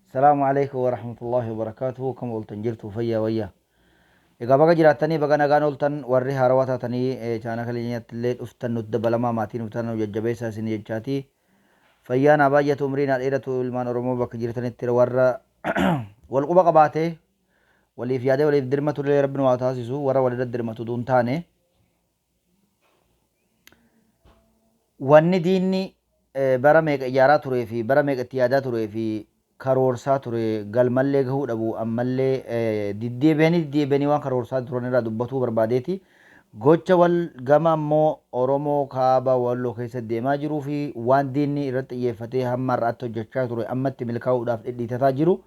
السلام عليكم ورحمة الله وبركاته. كم قلتن جرتو فيا ويا إذا بقى جراتني بقى نقان قلتن وري هاروات تاني كان خليني تلي أفتن ندب لما ماتين أفتن وججبيسا سني جاتي فيا نباية تمرين الإيرة المان رمو بقى جرتني تروار والقبة قباته واللي في يده واللي في درمة اللي ربنا واتاسسه ورا ولد درمة دون تاني wanni diinni bara meeqa ijaaraa turee fi bara meeqa itti yaadaa turee fi karoorsaa ture galmallee gahuu dhabu ammallee diddeebi'anii waan karoorsaa turan irraa dubbatuu barbaadeeti. Gocha wal gama ammoo Oromoo kaaba walloo keessa deemaa jiruu fi waan diinni irratti xiyyeeffatee hamma har'aatti hojjechaa ture ammatti milkaa'uudhaaf dhidhiitataa jiru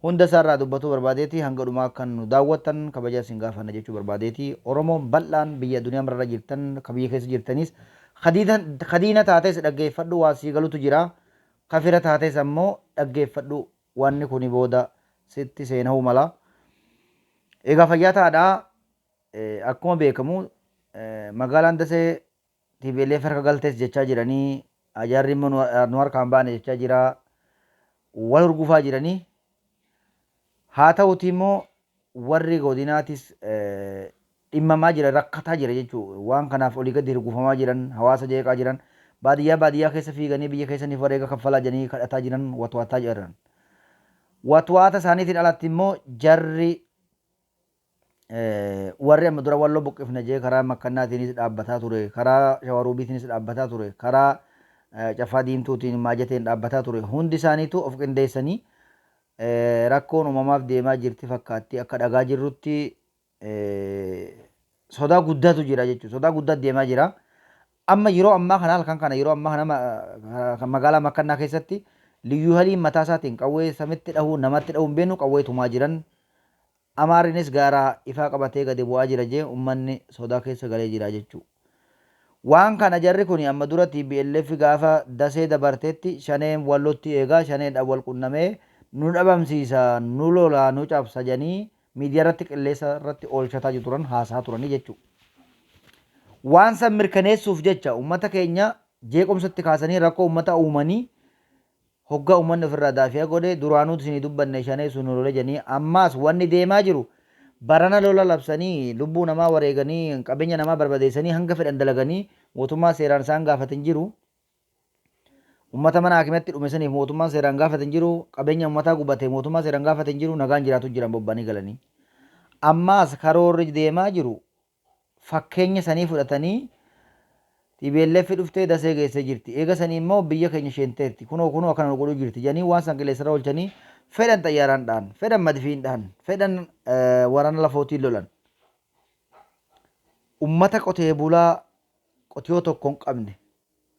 hunda isaarraa dubbatuu barbaadeeti. Hanga dhumaa kan nu daawwattan kabaja isin gaafanna jechuu barbaadeeti. Oromoon bal'aan biyya duniyaa mararra jirtan ka biyya keessa jirtanis kadiina taates dhaggeeffadhu waa sii galutu jira. Kafira taates ammoo dhaggeeffadhu wanni kuni booda sitti seenahuu mala. Egaa fayyaa taadhaa akkuma beekamu magaalaan dasee TPLF harka galtees jechaa jiranii ajaarri immoo nu harkaan baane jechaa jira. Wal hurgufaa jiranii. Haa ta'uti immoo warri godinaatis dhimmamaa jira rakkataa jira jechuudha. Waan kanaaf olii gadi hurgufamaa jiran hawaasa jeeqaa jiran baadiyyaa keessa fiiganii biyya keessaniif wareega kaffalaa jiranii kadhataa jiran watwaataa jiran. Watwaata isaaniitiin alatti immoo jarri warri amma dura walloo buqqifna jee karaa makkannaatiinis dhaabbataa ture, karaa shawaruubiitiinis dhaabbataa ture, karaa cafaa diimtuutiin maajateen dhaabbataa ture. Hundi isaaniitu of qindeessanii rakkoon uumamaaf deemaa jirti fakkaatti akka dhagaa jirrutti sodaa guddaatu jira jechuudha. Sodaa guddaa deemaa jira. Amma yeroo ammaa kana halkan kana yeroo ammaa kana magaalaa makkannaa keessatti liyyuu haliin mataa isaatiin qawwee samitti dhahuu namatti dhahuun beenu qawwee tumaa jiran. Amaarinis gaaraa ifaa qabatee gadi bu'aa jira jee uummanni sodaa keessa galee jira jechuudha. Waan kana jarri kun amma dura TPLF gaafa dasee dabarteetti shaneen wallotti eegaa shaneedhaan wal qunnamee nu dhabamsiisa nu lola nu cabsa jedhanii miidiyaa irratti qilleessa irratti oolchataa turan haasaa turanii jechuudha. Waan san mirkaneessuuf jecha uummata keenya jeequmsatti kaasanii rakkoo uummata uumanii hoggaa uummanni ofirraa daafiyaa godhe duraanuu isinii dubbanne shanee sun lola jedhanii ammaas wanni deemaa jiru barana lola labsanii lubbuu namaa wareeganii qabeenya namaa barbadeessanii hanga fedhan dalaganii mootummaa seeraan isaan gaafatan jiru. Uummata mana hakimatti dhumesaniif mootummaan seeraan gaafatan jiru qabeenya uummataa gubate mootummaa seeraan gaafatan jiru nagaan jiraatu jiran bobbanii galanii. Ammaas karoorri deemaa jiru fakkeenya sanii fudhatanii TPLF dhuftee dasee geessee jirti. Eega sanii immoo biyya keenya isheenteerti. Kunoo akkana godhuu jirti jedhanii waan san qilleensarra oolchanii fedhan xayyaaraan dhahan, fedhan madfiin dhahan, fedhan waraana lafootiin lolan. Uummata qotee bulaa qotiyoo tokko hin qabne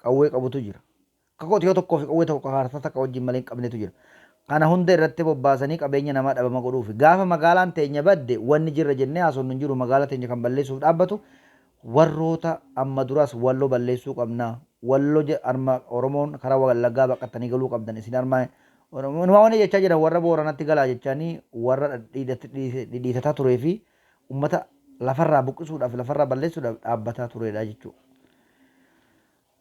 qawwee qabutu jira. Akka qotiyoo tokkoo fi qawwee tokko harta takka wajjin malee hin qabnetu jira. Kana hunda irratti bobbaasanii qabeenya namaa dhabama godhuuf gaafa magaalaan teenya badde wanni jirra jennee haasofnu hin jiru magaalaa teenya kan balleessuuf dhaabbatu warroota amma duras walloo balleessuu qabna walloo arma Oromoon karaa wallaggaa baqattanii galuu qabdan isin arma Oromoon waan jechaa jiran warra booranatti galaa jechaanii warra dhidhiitataa turee fi uummata lafarraa buqqisuudhaaf lafarraa balleessuudhaaf dhaabbataa turedha jechuudha.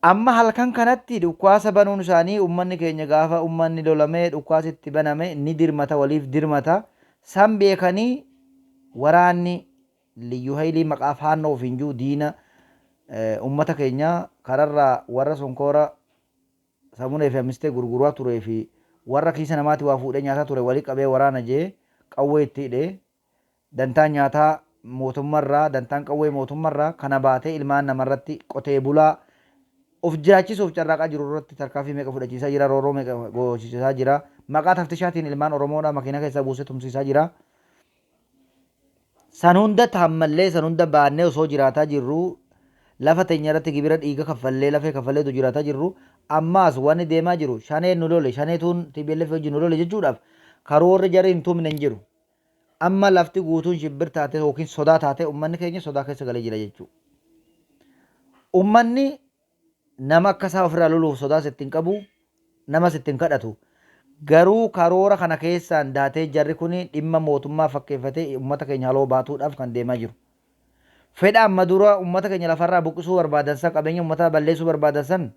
Amma halkan kanatti dhukkaasa banuun isaanii uummanni keenya gaafa uummanni lolamee dhukkaasitti baname ni dirmata waliif dirmata san beekanii waraanni liyyuu hailii maqaa faannoo ofiin jiru diina uummata keenya kararraa warra sonkoora samunee fi ammistee gurguraa turee fi warra kiisa namaatti waa fuudhee nyaataa ture walii qabee waraana jee qawwee itti hidhee dantaan nyaataa mootummarraa dantaan qawwee mootummarraa kana baatee ilmaan namarratti qotee bulaa of jiraachisuuf carraaqaa jiru irratti tarkaanfii meeqa fudhachiisaa jira rooroo meeqa goosisaa jira maqaa taftishaatiin ilmaan Oromoodhaa makiina keessaa buusee tumsiisaa jira. San hunda taammallee san hunda baannee osoo jiraataa jirru lafa teenya irratti gibira dhiiga kaffallee lafee kaffalleetu jiraataa jirru ammaas wanni deemaa jiru shaneen nu lole shaneetuun TPLF wajjin nu lole jechuudhaaf karoorri jarri hin tumne hin jiru. Amma lafti guutuun shibbir taate yookiin sodaa taate uummanni keenya sodaa keessa galee jira jechuudha. Uummanni nama akka isaa ofirraa loluuf sodaas ittiin qabu namas ittiin kadhatu. Garuu karoora kana keessaan daatee jarri kun dhimma mootummaa fakkeeffatee uummata keenya haloo baatuudhaaf kan deemaa jiru. Fedha amma dura uummata keenya lafarraa buqqisuu barbaadan san qabeenya uummataa balleessuu barbaadan san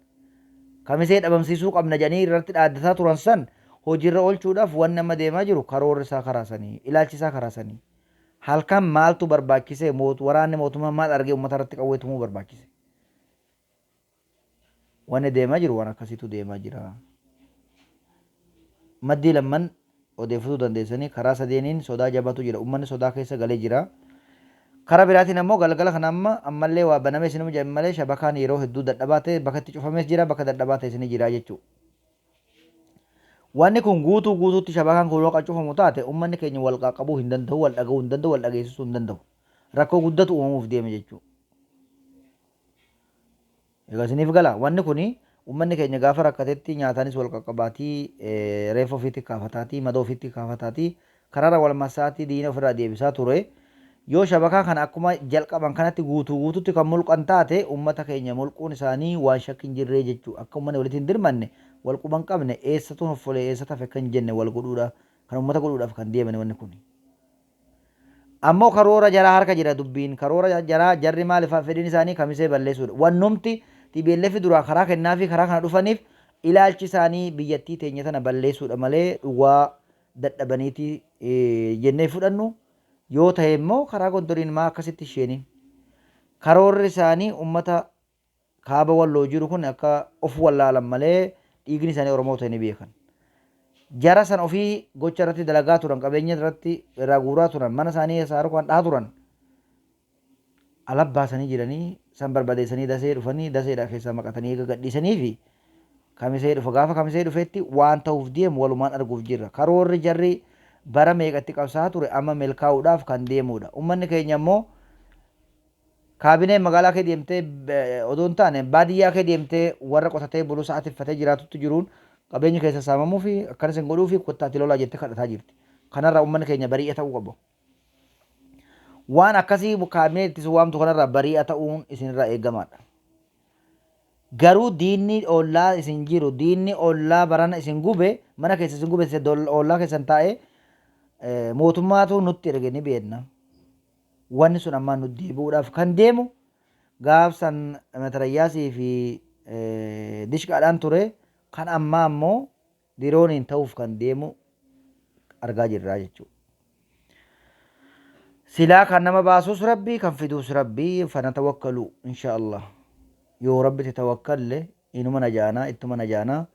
kamisee dhabamsiisuu qabna jedhanii irratti dhaaddataa turan san hojiirra oolchuudhaaf wanni amma deemaa jiru karoorri isaa karaasanii ilaalchi isaa karaasanii halkan maaltu barbaachise waraanni mootummaa maal argee uummata irratti qawweetumuu barbaachise wanni deemaa jiru waan akkasiitu deemaa jira. Maddii lamman odeeffatuu dandeessanii karaa sadeeniin sodaa jabaatu jira uummanni sodaa keessa galee jira. Karaa biraatiin ammoo galgala kana ammallee waa banamee isinuma jedhan malee shabakaan yeroo hedduu dadhabaa ta'e bakka itti cufamees jira bakka dadhabaa ta'e isinii jira jechuudha. Wanni kun guutuutti shabakaan kun yoo qacufamu taate uummanni keenya wal qaqqabuu hin danda'u, wal dhaga'uu hin danda'u, wal dhageessisuu hin danda'u. Rakkoo guddatu uumamuuf deeme jechuudha. Egaa isiniif gala wanni kuni uummanni keenya gaafa rakkatetti nyaataanis wal qaqqabaatii reeffa ofiitti kaafataatii madaa ofiitti kaafataatii karaara wal masaatii diina ofirraa deebisaa ture. Yoo shabakaa kana akkuma jalqaban kanatti guutuutti kan mulqan taate uummata keenya mulquun isaanii waan shakki hin jirree jechuudha. Akka uummanni walitti hin dirmanne wal quban qabne eessatu hoffolee eessa tafe kan jenne wal godhuudhaaf kan uummata godhuudhaaf kan deemani wanni kun. Ammoo karoora jaraa harka jira dubbiin karoora jaraa jarri maaliif fedhiin isaanii kamisee balleessuudha. Wannumti TPLF duraa karaa kennaa fi karaa kana dhufaniif ilaalchi isaanii biyyattii teenya tana balleessuudha malee dhugaa dadhabaniiti jennee fudhannu. Yoo ta'e immoo karaa gondoriin maa akkasitti isheenin karoorri isaanii uummata kaaba walloo jiru kun akka of wallaalan malee dhiigni isaanii Oromoo ta'e ni beekan. Jara san ofii gocha irratti dalagaa turan qabeenya irratti irraa guuraa turan mana isaanii saarukaan dhahaa turan alabbaasanii jiranii san barbadeessanii dasee dhufanii daseedha keessaa maqatanii eega gadhiisanii fi kamisee dhufa gaafa kamisee dhufeetti waan ta'uuf deemu walumaan arguuf jirra. Karoorri jarri bara meeqatti qabsaa ture amma milkaa'uudhaaf kan deemudha. Uummanni keenya immoo kaabineen magaalaa kee deemtee odoo hin taane baadiyyaa kee deemtee warra qotatee buluu sa'aatiffatee jiraatutti jiruun qabeenya keessa saamamuu fi akkanas hin godhuu fi kottaatti lolaa jettee kadhataa jirti. Kanarraa uummanni keenya bari'a ta'uu qabu. Waan akkasii kaabinee ittisu waamtu kanarraa bari'a ta'uun isinirraa eegamaadha. Garuu diinni ollaa isin jiru diinni ollaa barana isin gube mana keessa isin gube ollaa keessan taa'ee mootummaatu nutti erge ni beekna. Wanni sun ammaan nutti deebi'uudhaaf kan deemu gaafsan matarayyaasii fi dishqaadhaan ture kan ammaa ammoo dirooniin ta'uuf kan deemu argaa jirra jechuudha. Silaa kan nama baasuus rabbii kan fiduus rabbii fana tawakkalu insha Allah. Yoo rabbitti tawakkalle inuma najaanaa ittuma najaanaa.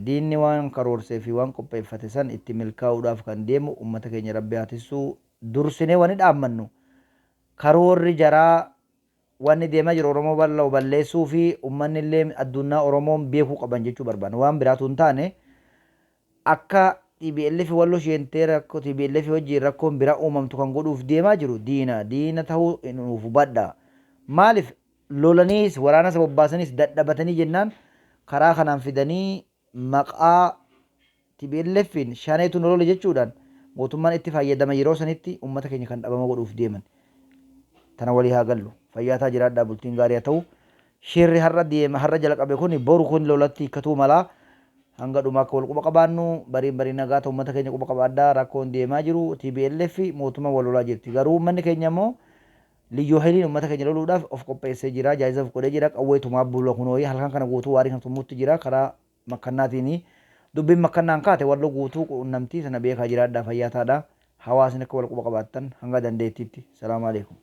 Diinni waan karoorsee fi waan qopheeffate san itti milkaa'uudhaaf kan deemu uummata keenya rabbi haatissuu dursinee wani dhaammannu karoorri jaraa wanni deemaa jiru Oromoo bal'oo balleessuu fi uummanni illee addunyaa Oromoon beekuu qaban jechuu barbaanna. Waan biraatu hin taane akka TPLF walloo sheentee rakkoo TPLF wajjin rakkoon biraa uumamtu kan godhuuf deemaa jiru diina ta'uu nuuf badha. Maaliif lolaniis waraana isa bobbaasaniis dadhabatanii jennaan karaa kanaan fidanii maqaa TPLFin shaneetu nolole jechuudhaan mootummaan itti fayyadama yeroo sanitti uummata keenya kan dhabama godhuuf deeman. Tana walii haa gallu. Fayyaataa jiraadhaa bultiin gaarii haa ta'u. Shirri har'a jala qabe kun boru kun lolatti hiikkatuu malaa hanga dhumaa akka wal quba qabaannu bariin nagaa ta'u uummata keenya quba qabaadhaa rakkoon deemaa jiru TPLF mootummaa wal lolaa jirti. Garuu uummanni keenya immoo liyyuu hayliin uummata keenya loluudhaaf of qopheessee jira jaayisaaf godhee jira qawweetumaa bulla kunooyi halkan kana guutuu waarii kan tumutti jira karaa makkannaatiin dubbiin makkannaan kaate walloo guutuu quunnamtii sana beekaa jiraadhaa fayyaataadha hawaasni akka wal quba qabaattan hanga dandeettiitti. Salaamu alaikum.